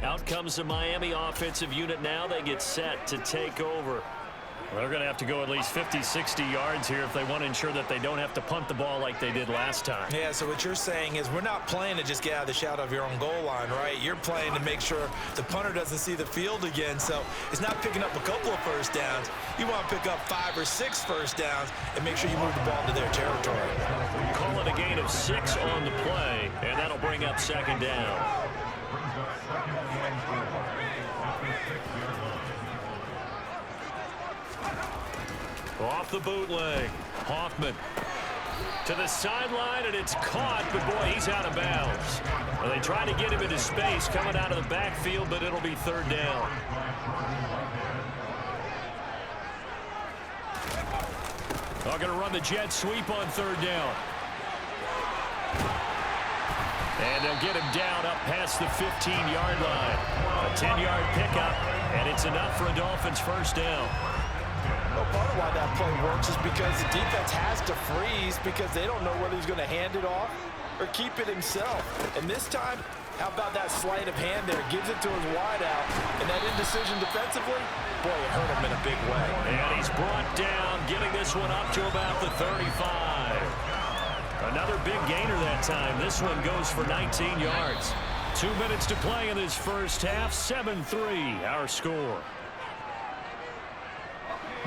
Out comes the Miami offensive unit now. They get set to take over. Well, they're going to have to go at least 50, 60 yards here if they want to ensure that they don't have to punt the ball like they did last time. Yeah, so what you're saying is we're not playing to just get out of the shadow of your own goal line, right? You're playing to make sure the punter doesn't see the field again. So it's not picking up a couple of first downs. You want to pick up 5 or 6 first downs and make sure you move the ball to their territory. Call it a gain of 6 on the play, and that'll bring up second down. Off the bootleg, Hoffman to the sideline, and it's caught, but boy, he's out of bounds. Well, they try to get him into space coming out of the backfield, but it'll be third down. They're going to run the jet sweep on third down. And they'll get him down up past the 15-yard line. A 10-yard pickup, and it's enough for a Dolphins first down. Well, part of why that play works is because the defense has to freeze because they don't know whether he's going to hand it off or keep it himself. And this time, how about that sleight of hand there? Gives it to his wideout. And that indecision defensively, boy, it hurt him in a big way. And he's brought down, getting this one up to about the 35. Another big gainer that time. This one goes for 19 yards. 2 minutes to play in this first half. 7-3, our score.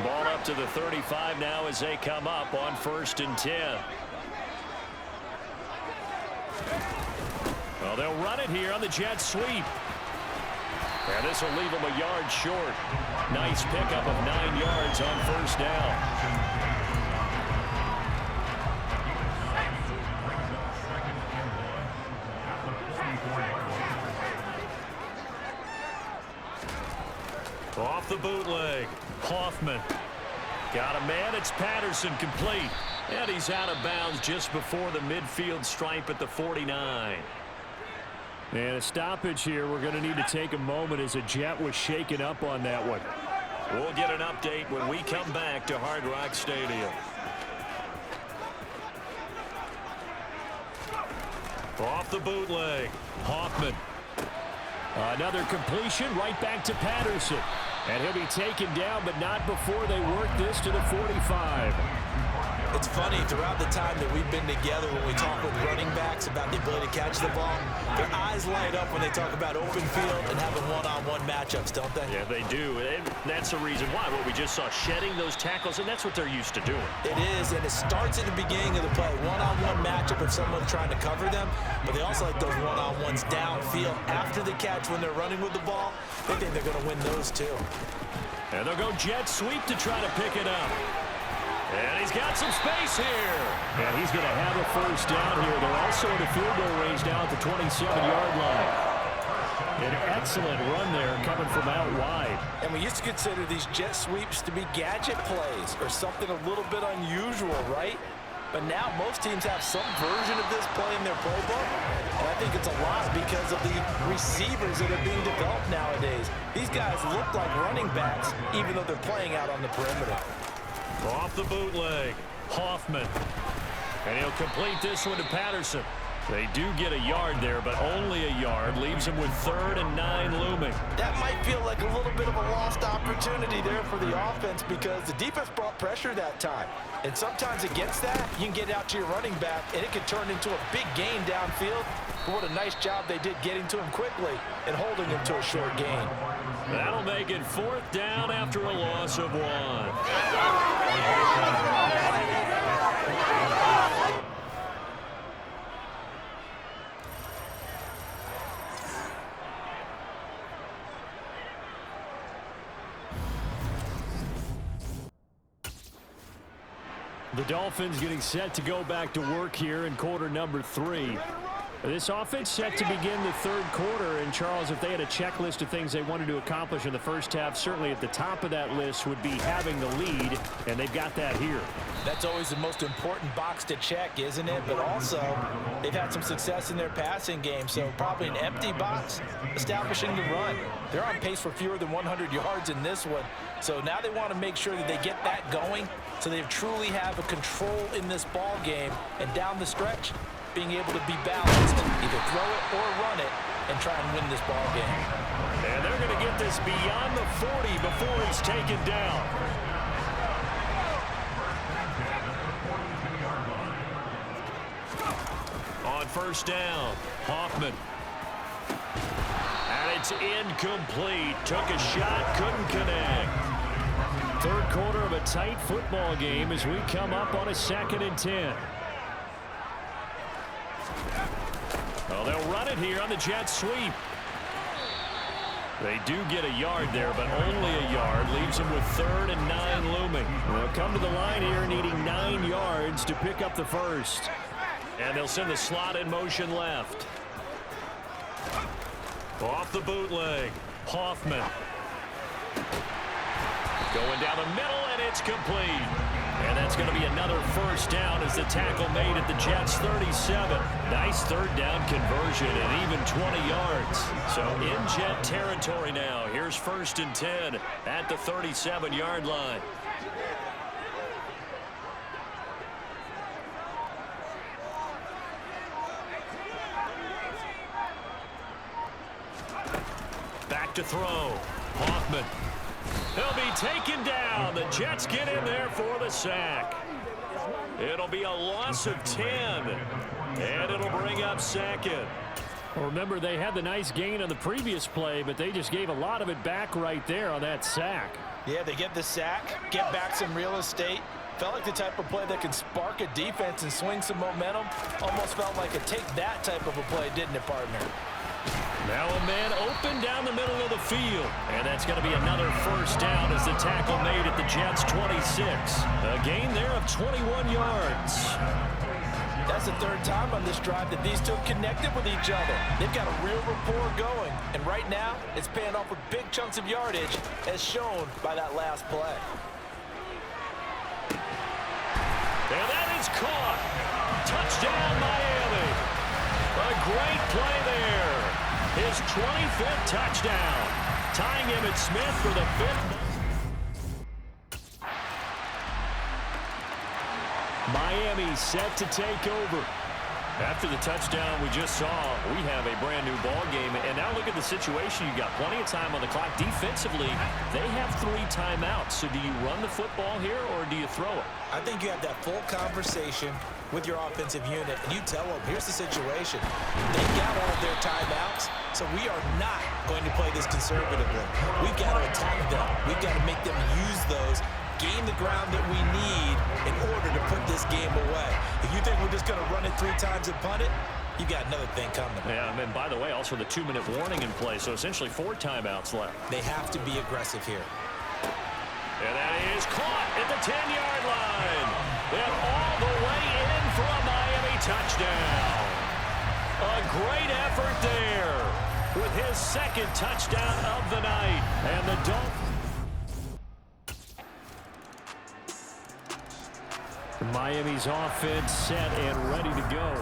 Ball up to the 35 now as they come up on 1st and 10. Well, they'll run it here on the jet sweep. And this will leave them a yard short. Nice pickup of 9 yards on first down. Off the bootleg, Hoffman. Got a man, it's Patterson complete. And he's out of bounds just before the midfield stripe at the 49. And a stoppage here. We're going to need to take a moment as a jet was shaken up on that one. We'll get an update when we come back to Hard Rock Stadium. Off the bootleg, Hoffman. Another completion right back to Patterson. And he'll be taken down, but not before they work this to the 45. It's funny, throughout the time that we've been together when we talk with running backs about the ability to catch the ball, their eyes light up when they talk about open field and having one-on-one matchups, don't they? Yeah, they do. And that's the reason why. What we just saw, shedding those tackles, and that's what they're used to doing. It is, and it starts at the beginning of the play. One-on-one matchup of someone trying to cover them, but they also like those one-on-ones downfield after the catch when they're running with the ball. They think they're going to win those too. And they'll go jet sweep to try to pick it up. And he's got some space here. And he's going to have a first down here. They're also in the field goal range now at the 27-yard line. An excellent run there coming from out wide. And we used to consider these jet sweeps to be gadget plays or something a little bit unusual, right? But now most teams have some version of this play in their playbook. And I think it's a lot because of the receivers that are being developed nowadays. These guys look like running backs even though they're playing out on the perimeter. Off the bootleg, Hoffman. And he'll complete this one to Patterson. They do get a yard there, but only a yard. Leaves them with 3rd and 9 looming. That might feel like a little bit of a lost opportunity there for the offense because the defense brought pressure that time. And sometimes against that, you can get out to your running back, and it can turn into a big gain downfield. But what a nice job they did getting to him quickly and holding him to a short gain. That'll make it 4th down after a loss of 1. The Dolphins getting set to go back to work here in quarter number 3. This offense set to begin the 3rd quarter, and Charles, if they had a checklist of things they wanted to accomplish in the first half, certainly at the top of that list would be having the lead, and they've got that here. That's always the most important box to check, isn't it? But also, they've had some success in their passing game, so probably an empty box, establishing the run. They're on pace for fewer than 100 yards in this one, so now they want to make sure that they get that going so they truly have a control in this ball game, and down the stretch, being able to be balanced, either throw it or run it, and try and win this ball game. get this beyond the 40 before he's taken down. On first down, Hoffman. And it's incomplete. Took a shot, couldn't connect. Third quarter of a tight football game as we come up on a 2nd and 10. Well, they'll run it here on the jet sweep. They do get a yard there, but only a yard. Leaves them with 3rd and 9 looming. They'll come to the line here needing 9 yards to pick up the first. And they'll send the slot in motion left. Off the bootleg, Hoffman. Going down the middle, and it's complete. And that's going to be another first down as the tackle made at the Jets' 37. Nice third down conversion and even 20 yards. So in Jet territory now. Here's 1st and 10 at the 37-yard line. Back to throw. Hoffman. He'll be taken down. The Jets get in there for the sack. It'll be a loss of 10. And it'll bring up 2nd. Well, remember, they had the nice gain on the previous play, but they just gave a lot of it back right there on that sack. Yeah, they get the sack, get back some real estate. Felt like the type of play that can spark a defense and swing some momentum. Almost felt like a take that type of a play, didn't it, partner? Now a man open down the middle of the field. And that's going to be another first down as the tackle made at the Jets' 26. A gain there of 21 yards. That's the 3rd time on this drive that these two have connected with each other. They've got a real rapport going. And right now, it's paying off with big chunks of yardage, as shown by that last play. And that is caught. Touchdown, Miami. A great play there. His 25th touchdown. Tying Emmitt Smith for the 5th. Miami set to take over. After the touchdown we just saw, we have a brand new ball game. And now look at the situation. You got plenty of time on the clock. Defensively, they have 3 timeouts. So do you run the football here or do you throw it? I think you have that full conversation with your offensive unit, and you tell them, here's the situation. They've got all of their timeouts, so we are not going to play this conservatively. We've got to attack them. We've got to make them use those, gain the ground that we need in order to put this game away. If you think we're just going to run it 3 times and punt it, you got another thing coming. Yeah, and by the way, also the 2-minute warning in play, so essentially 4 timeouts left. They have to be aggressive here. And that is caught at the 10-yard line. And all the way in for a Miami touchdown. A great effort there with his 2nd touchdown of the night. And the Dolphins. Miami's offense set and ready to go.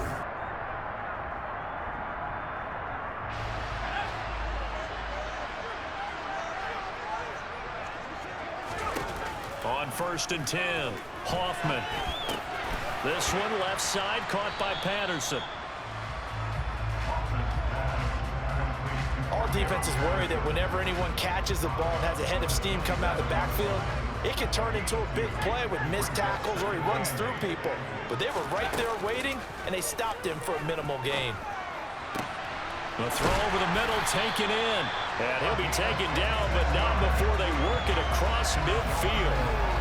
On 1st and 10, Hoffman. This one left side caught by Patterson. All defenses worry that whenever anyone catches the ball and has a head of steam come out of the backfield, it can turn into a big play with missed tackles or he runs through people. But they were right there waiting, and they stopped him for a minimal gain. The throw over the middle taken in. And he'll be taken down, but not before they work it across midfield.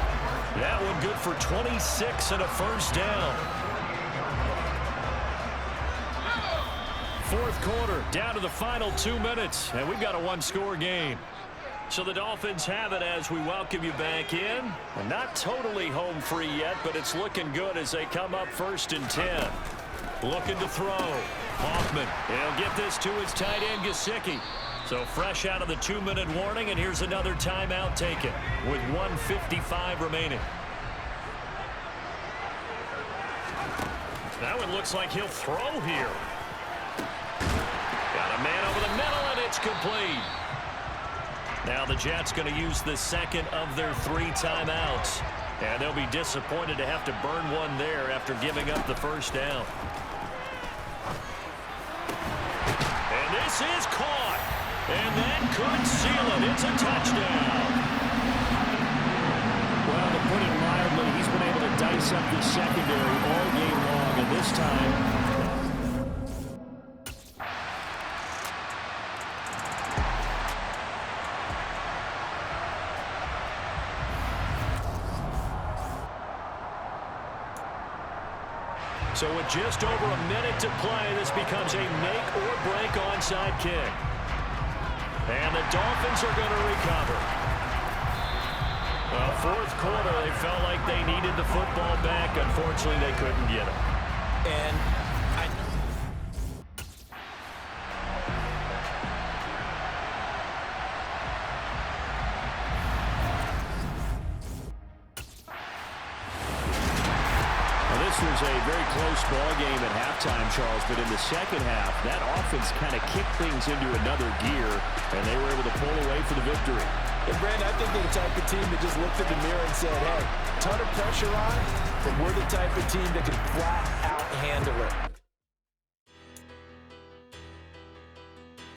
That one good for 26 and a first down. 4th quarter, down to the final 2 minutes, and we've got a 1-score game. So the Dolphins have it as we welcome you back in. And not totally home free yet, but it's looking good as they come up 1st and 10. Looking to throw. Hoffman, he'll get this to his tight end, Gesicki. So fresh out of the 2-minute warning, and here's another timeout taken with 1:55 remaining. That one looks like he'll throw here. Got a man over the middle, and it's complete. Now the Jets going to use the 2nd of their 3 timeouts. And they'll be disappointed to have to burn one there after giving up the first down. And this is caught. And that could seal it. It's a touchdown. Well, to put it mildly, he's been able to dice up the secondary all game long, and this time... So with just over a minute to play, this becomes a make-or-break onside kick. And the Dolphins are going to recover. Well, fourth quarter, they felt like they needed the football back. Unfortunately, they couldn't get it. And This was a very close ball game at halftime, Charles, but in the second half, that offense kind of kicked things into another gear, and they were able to pull away for the victory. And Brandon, I think they're the type of team that just looked at the mirror and said, hey, ton of pressure on, but we're the type of team that can flat out handle it.